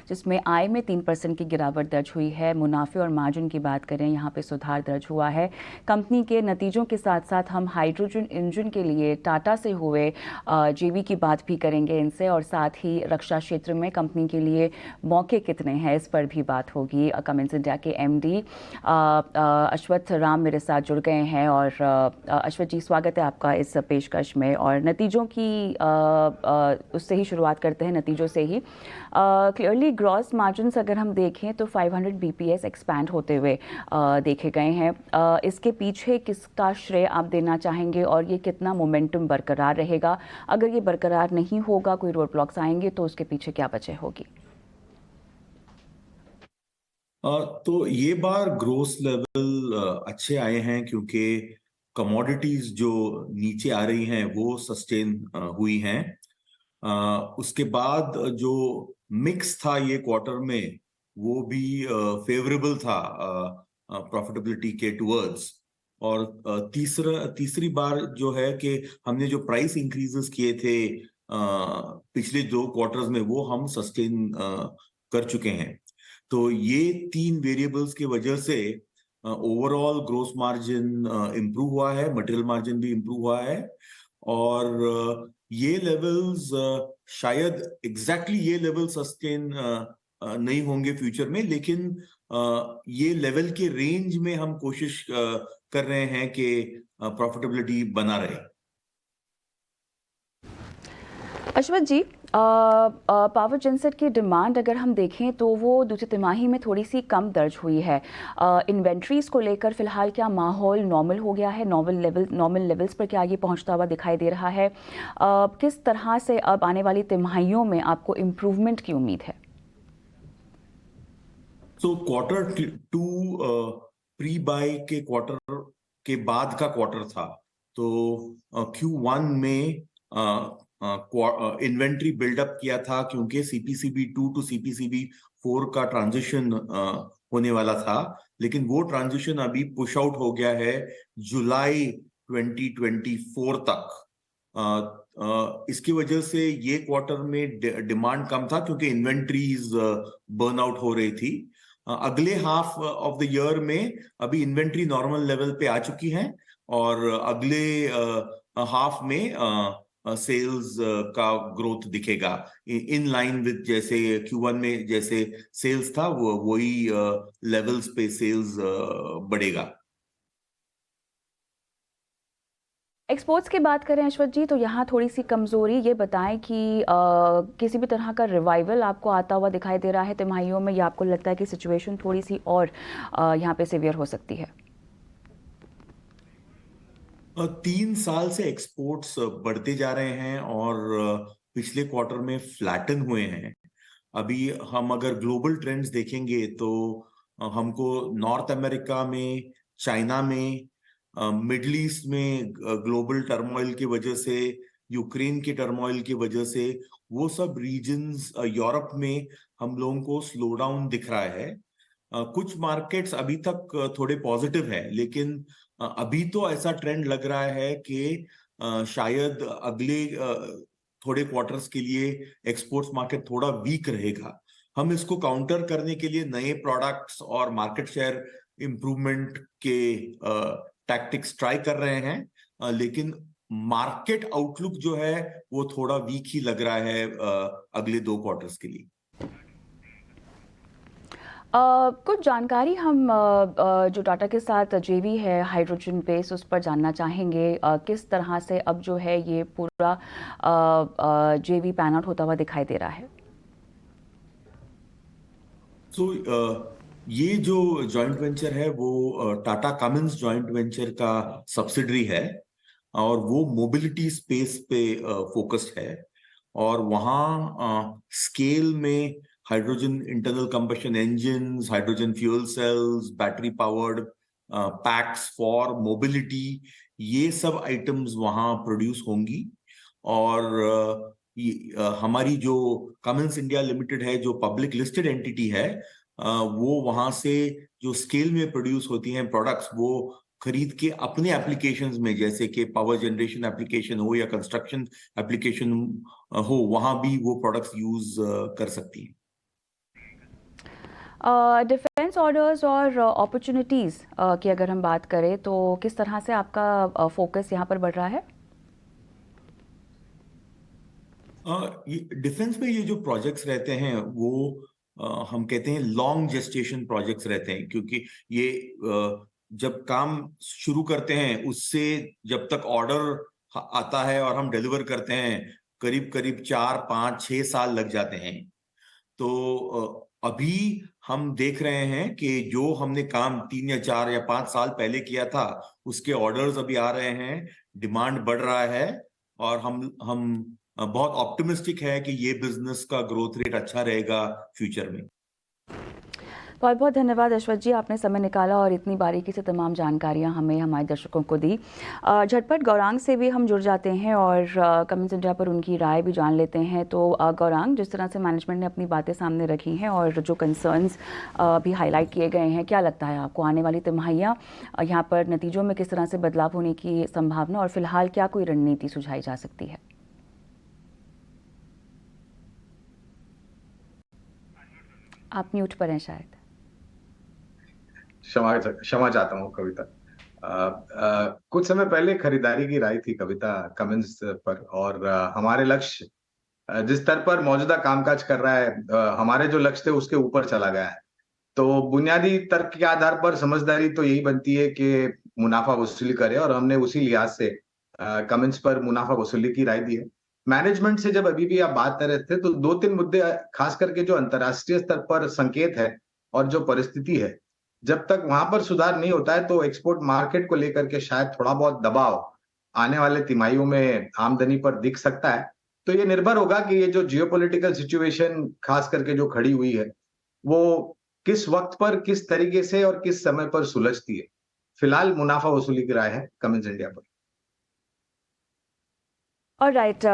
जिसमें आय में 3% की गिरावट दर्ज हुई है। मुनाफे और मार्जिन की बात करें, यहाँ पे सुधार दर्ज हुआ है। कंपनी के नतीजों के साथ साथ हम हाइड्रोजन इंजन के लिए टाटा से हुए जेवी की बात भी करेंगे इनसे, और साथ ही रक्षा क्षेत्र में कंपनी के लिए मौके कितने हैं इस पर भी बात होगी। कमिंस इंडिया के एमडी अश्वत्थ राम मेरे साथ जुड़ गए हैं। और अश्वत्थ जी, स्वागत है आपका इस पेशकश में। और नतीजों की उससे ही शुरुआत करते हैं, नतीजों से ही। क्लियरली ग्रॉस मार्जिन्स अगर हम देखें तो 500 बीपीएस एक्सपैंड होते हुए देखे गए हैं। इसके पीछे किसका श्रेय आप देना चाहेंगे और ये कितना मोमेंटम बरकरार रहेगा? अगर ये बरकरार नहीं होगा, कोई रोड ब्लॉक्स आएंगे, तो उसके पीछे क्या वजह होगी? तो ये बार ग्रोस लेवल अच्छे आए हैं क्योंकि कमोडिटीज जो नीचे आ रही हैं वो सस्टेन हुई हैं। उसके बाद जो मिक्स था ये क्वार्टर में वो भी फेवरेबल था प्रॉफिटेबिलिटी के टुवर्ड्स। और तीसरी बार जो है कि हमने जो प्राइस इंक्रीजेस किए थे पिछले 2 क्वार्टर्स में वो हम सस्टेन कर चुके हैं। तो ये 3 वेरिएबल्स की वजह से ओवरऑल ग्रोस मार्जिन इम्प्रूव हुआ है, मटेरियल मार्जिन भी इम्प्रूव हुआ है। और ये लेवल्स शायद एग्जैक्टली ये लेवल सस्टेन नहीं होंगे फ्यूचर में, लेकिन ये लेवल के रेंज में हम कोशिश कर रहे हैं कि प्रॉफिटेबिलिटी बना रहे। अश्वत्थ जी, पावर जेनसेट की डिमांड अगर हम देखें तो वो दूसरी तिमाही में थोड़ी सी कम दर्ज हुई है। इन्वेंट्रीज को लेकर फिलहाल क्या माहौल नॉर्मल हो गया है? नॉर्मल लेवल्स पर क्या ये पहुंचता हुआ दिखाई दे रहा है? किस तरह से अब आने वाली तिमाहियों में आपको इम्प्रूवमेंट की उम्मीद है? तो Q2 प्री बाय के क्वार्टर के बाद का क्वार्टर था। तो Q1 में इन्वेंट्री बिल्डअप किया था क्योंकि CPCB 2 टू CPCB 4 का ट्रांजिशन होने वाला था, लेकिन वो ट्रांजिशन अभी पुश आउट हो गया है जुलाई 2024 तक। इसकी वजह से ये क्वार्टर में डिमांड कम था क्योंकि इन्वेंट्रीज बर्न आउट हो रही थी। अगले हाफ ऑफ द ईयर में अभी इन्वेंट्री नॉर्मल लेवल पे आ चुकी है और अगले हाफ में सेल्स का ग्रोथ दिखेगा इन लाइन विद जैसे Q1 में जैसे सेल्स था वो वही लेवल्स पे सेल्स बढ़ेगा। एक्सपोर्ट्स की बात करें अश्वत्थ जी, तो यहाँ थोड़ी सी कमज़ोरी, ये बताएं कि किसी भी तरह का रिवाइवल आपको आता हुआ दिखाई दे रहा है तिमाहियों में, या आपको लगता है कि सिचुएशन थोड़ी सी और यहाँ पे सीवियर हो सकती है? 3 साल से एक्सपोर्ट्स बढ़ते जा रहे हैं और पिछले क्वार्टर में फ्लैटन हुए हैं। अभी हम अगर ग्लोबल ट्रेंड्स देखेंगे तो हमको नॉर्थ अमेरिका में, चाइना में, मिडल ईस्ट में ग्लोबल टर्मोइल की वजह से, यूक्रेन के टर्मोइल की वजह से वो सब रीजन्स, यूरोप में हम लोगों को स्लो डाउन दिख रहा है। कुछ मार्केट्स अभी तक थोड़े पॉजिटिव है, लेकिन अभी तो ऐसा ट्रेंड लग रहा है कि शायद अगले थोड़े क्वार्टर्स के लिए एक्सपोर्ट्स मार्केट थोड़ा वीक रहेगा। हम इसको काउंटर करने के लिए नए प्रोडक्ट्स और मार्केट शेयर इंप्रूवमेंट के टैक्टिक्स ट्राई कर रहे हैं, लेकिन मार्केट आउटलुक जो है वो थोड़ा वीक ही लग रहा है अगले 2 क्वार्टर्स के लिए। कुछ जानकारी हम जो टाटा के साथ जेवी है हाइड्रोजन बेस, उस पर जानना चाहेंगे। किस तरह से अब जो है ये पूरा जेवी पैन आउट होता हुआ दिखाई दे रहा है? तो ये जो जॉइंट वेंचर है वो टाटा कमिंस जॉइंट वेंचर का सब्सिडरी है और वो मोबिलिटी स्पेस पे फोकस्ड है। और वहाँ स्केल में hydrogen internal combustion engines, hydrogen fuel cells, battery powered PACS for mobility, ये सब आइटम्स वहाँ प्रोड्यूस होंगी। और हमारी जो कमिंस इंडिया लिमिटेड है, जो पब्लिक लिस्टेड एंटिटी है, वो वहां से जो स्केल में प्रोड्यूस होती हैं प्रोडक्ट्स वो खरीद के अपने एप्लीकेशंस में, जैसे कि पावर जनरेशन एप्लीकेशन हो या कंस्ट्रक्शन एप्लीकेशन हो, वहां भी वो प्रोडक्ट्स यूज कर सकती हैं। डिफेंस ऑर्डर्स और अपॉर्चुनिटीज़ की अगर हम बात करें तो किस तरह से आपका फोकस यहाँ पर बढ़ रहा है? ये डिफेंस में ये जो प्रोजेक्ट्स रहते हैं वो हम कहते हैं लॉन्ग जेस्टेशन प्रोजेक्ट्स रहते हैं, क्योंकि ये जब काम शुरू करते हैं उससे जब तक ऑर्डर आता है और हम डिलीवर करते हैं करीब करीब 4 5 6 साल लग जाते हैं। तो अभी हम देख रहे हैं कि जो हमने काम 3 या 4 या 5 साल पहले किया था उसके ऑर्डर्स अभी आ रहे हैं, डिमांड बढ़ रहा है और हम बहुत ऑप्टिमिस्टिक है कि ये बिजनेस का ग्रोथ रेट अच्छा रहेगा फ्यूचर में। बहुत बहुत धन्यवाद अश्वथ जी, आपने समय निकाला और इतनी बारीकी से तमाम जानकारियां हमें हमारे दर्शकों को दी। झटपट गौरांग से भी हम जुड़ जाते हैं और कमेंट्स इंडिया पर उनकी राय भी जान लेते हैं। तो गौरांग, जिस तरह से मैनेजमेंट ने अपनी बातें सामने रखी हैं और जो कंसर्न्स भी हाईलाइट किए गए हैं, क्या लगता है आपको आने वाली तिमाहियाँ यहाँ पर नतीजों में किस तरह से बदलाव होने की संभावना और फिलहाल क्या कोई रणनीति सुझाई जा सकती है? आप म्यूट पर हैं शायद। क्षमा चाहता हूँ कविता। कुछ समय पहले खरीदारी की राय थी कविता कमिंस पर, और हमारे लक्ष्य जिस स्तर पर मौजूदा कामकाज कर रहा है, हमारे जो लक्ष्य थे उसके ऊपर चला गया है। तो बुनियादी तर्क के आधार पर समझदारी तो यही बनती है कि मुनाफा वसूली करे, और हमने उसी लिहाज से कमिंस पर मुनाफा वसूली की राय दी है। मैनेजमेंट से जब अभी भी आप बात कर रहे थे तो 2-3 मुद्दे, खास करके जो अंतर्राष्ट्रीय स्तर पर संकेत है और जो परिस्थिति है, जब तक वहां पर सुधार नहीं होता है तो एक्सपोर्ट मार्केट को लेकर के शायद थोड़ा बहुत दबाव आने वाले तिमाहियों में आमदनी पर दिख सकता है। तो ये निर्भर होगा कि ये जो जियोपॉलिटिकल सिचुएशन खास करके जो खड़ी हुई है, वो किस वक्त पर, किस तरीके से और किस समय पर सुलझती है। फिलहाल मुनाफा वसूली की राय है कमिंस इंडिया पर। ऑलराइट।